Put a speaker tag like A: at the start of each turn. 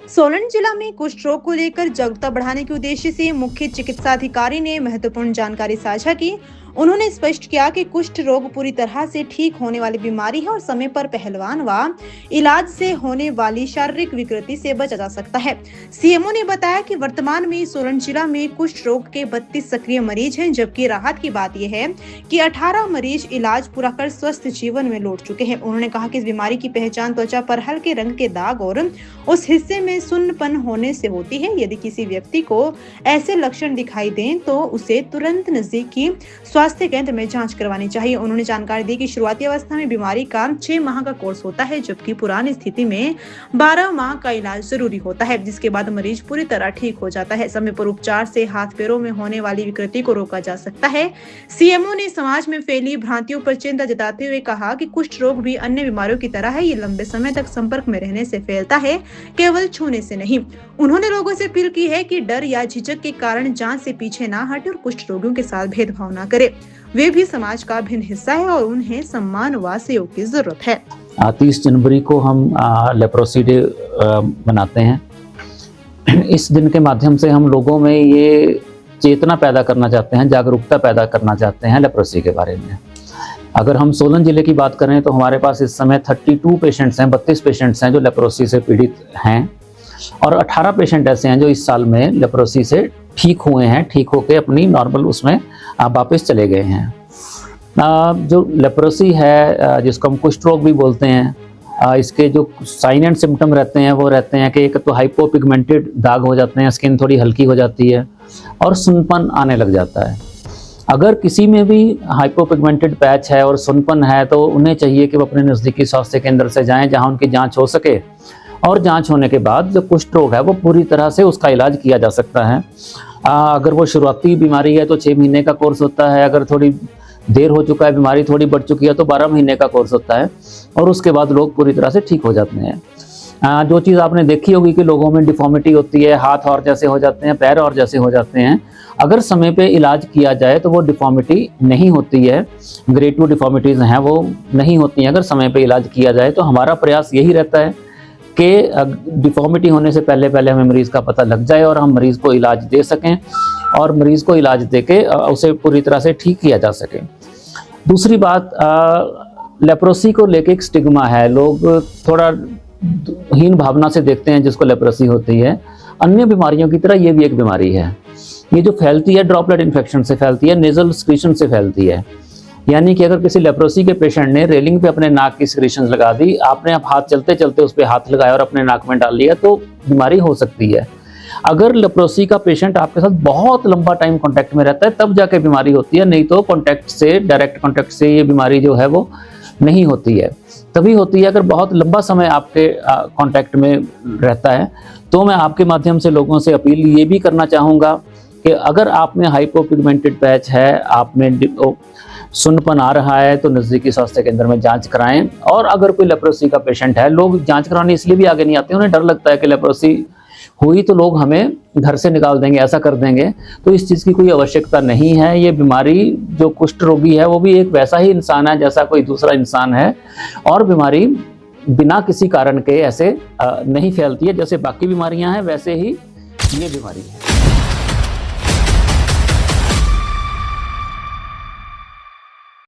A: सोलन जिला में कुष्ठ रोग को लेकर जागरूकता बढ़ाने के उद्देश्य से मुख्य चिकित्सा अधिकारी ने महत्वपूर्ण जानकारी साझा की। उन्होंने स्पष्ट किया कि कुष्ठ रोग पूरी तरह से ठीक होने वाली बीमारी है और समय पर पहलवान व इलाज से होने वाली शारीरिक विकृति से बचा जा सकता है। सीएमओ ने बताया कि वर्तमान में सोलन जिला में कुष्ठ रोग के 32 सक्रिय मरीज हैं, जबकि राहत की बात यह है कि 18 मरीज इलाज पूरा कर स्वस्थ जीवन में लौट चुके हैं। उन्होंने कहा कि इस बीमारी की पहचान त्वचा पर हल्के रंग के दाग और उस हिस्से में सुन्नपन होने से होती है। यदि किसी व्यक्ति को ऐसे लक्षण दिखाई दें तो उसे तुरंत नजदीकी स्वास्थ्य केंद्र में जांच करवानी चाहिए। उन्होंने जानकारी दी कि शुरुआती अवस्था में बीमारी का 6 माह का कोर्स होता है, जबकि पुरानी स्थिति में 12 माह का इलाज जरूरी होता है, जिसके बाद मरीज पूरी तरह ठीक हो जाता है। समय पर उपचार से हाथ पैरों में होने वाली विकृति को रोका जा सकता है। सीएमओ ने समाज में फैली भ्रांतियों पर चिंता जताते हुए कहा कि कुष्ठ रोग भी अन्य बीमारियों की तरह है, ये लंबे समय तक संपर्क में रहने से फैलता है, केवल छूने से नहीं। उन्होंने लोगों से अपील की है कि डर या झिझक के कारण जांच से पीछे ना हटे और कुष्ठ रोगियों के साथ भेदभाव न करे। वे भी समाज का भिन्न हिस्सा है और उन्हें सम्मान व सहयोग की जरूरत है।
B: 30 जनवरी को हम लेप्रोसी डे मनाते हैं। इस दिन के माध्यम से हम लोगों में ये चेतना पैदा करना चाहते हैं, जागरूकता पैदा करना चाहते हैं लेप्रोसी के बारे में। अगर हम सोलन जिले की बात करें तो हमारे पास इस समय 32 पेशेंट्स हैं, 32 पेशेंट्स हैं जो लेप्रोसी से पीड़ित हैं और 18 पेशेंट ऐसे हैं जो इस साल में लेप्रोसी से ठीक हुए हैं, ठीक होकर अपनी नॉर्मल उसमें वापस चले गए हैं। जो लेप्रोसी है, जिसको हम कुष्ठ रोग भी बोलते हैं, इसके जो साइन एंड सिम्टम रहते हैं वो रहते हैं कि एक तो हाइपोपिगमेंटेड दाग हो जाते हैं, स्किन थोड़ी हल्की हो जाती है और सुन्नपन आने लग जाता है। अगर किसी में भी हाइपोपिगमेंटेड पैच है और सुन्नपन है तो उन्हें चाहिए कि वो अपने नज़दीकी स्वास्थ्य केंद्र से जाएं, जहां उनकी जांच हो सके और जांच होने के बाद जो कुष्ठ रोग है वो पूरी तरह से उसका इलाज किया जा सकता है। अगर वो शुरुआती बीमारी है तो 6 महीने का कोर्स होता है, अगर थोड़ी देर हो चुका है, बीमारी थोड़ी बढ़ चुकी है तो 12 महीने का कोर्स होता है और उसके बाद लोग पूरी तरह से ठीक हो जाते हैं। जो चीज़ आपने देखी होगी कि लोगों में डिफॉर्मिटी होती है, हाथ और जैसे हो जाते हैं, पैर और जैसे हो जाते हैं, अगर समय पे इलाज किया जाए तो वो डिफॉर्मिटी नहीं होती है। ग्रेड 2 डिफॉर्मिटीज़ हैं वो नहीं होती हैं अगर समय पे इलाज किया जाए। तो हमारा प्रयास यही रहता है कि डिफॉर्मिटी होने से पहले पहले हमें मरीज़ का पता लग जाए और हम मरीज़ को इलाज दे सकें और मरीज़ को इलाज दे के उसे पूरी तरह से ठीक किया जा सके। दूसरी बात, लेप्रोसी को लेके एक स्टिग्मा है, लोग थोड़ा हीन भावना से देखते हैं जिसको लेप्रोसी होती है। अन्य बीमारियों की तरह ये भी एक बीमारी है। ये जो फैलती है ड्रॉपलेट इन्फेक्शन से फैलती है, नेजल सिक्रीशन से फैलती है। यानी कि अगर किसी लेप्रोसी के पेशेंट ने रेलिंग पे अपने नाक की सिक्रीशन लगा दी, आपने आप हाथ चलते चलते उस पर हाथ लगाया और अपने नाक में डाल लिया तो बीमारी हो सकती है। अगर लेप्रोसी का पेशेंट आपके साथ बहुत लंबा टाइम कांटेक्ट में रहता है तब जाके बीमारी होती है, नहीं तो कांटेक्ट से, डायरेक्ट कांटेक्ट से ये बीमारी जो है वो नहीं होती है। तभी होती है अगर बहुत लंबा समय आपके कांटेक्ट में रहता है। तो मैं आपके माध्यम से लोगों से अपील ये भी करना चाहूँगा कि अगर आप में हाइपोपिगमेंटेड पैच है, आप में सुन्नपन आ रहा है तो नज़दीकी स्वास्थ्य केंद्र में जांच कराएं। और अगर कोई लेप्रोसी का पेशेंट है, लोग जांच कराने इसलिए भी आगे नहीं आते, उन्हें डर लगता है कि लेप्रोसी हुई तो लोग हमें घर से निकाल देंगे, ऐसा कर देंगे। तो इस चीज़ की कोई आवश्यकता नहीं है। ये बीमारी जो कुष्ठ रोगी है वो भी एक वैसा ही इंसान है जैसा कोई दूसरा इंसान है और बीमारी बिना किसी कारण के ऐसे नहीं फैलती है। जैसे बाकी बीमारियां हैं वैसे ही ये बीमारी है।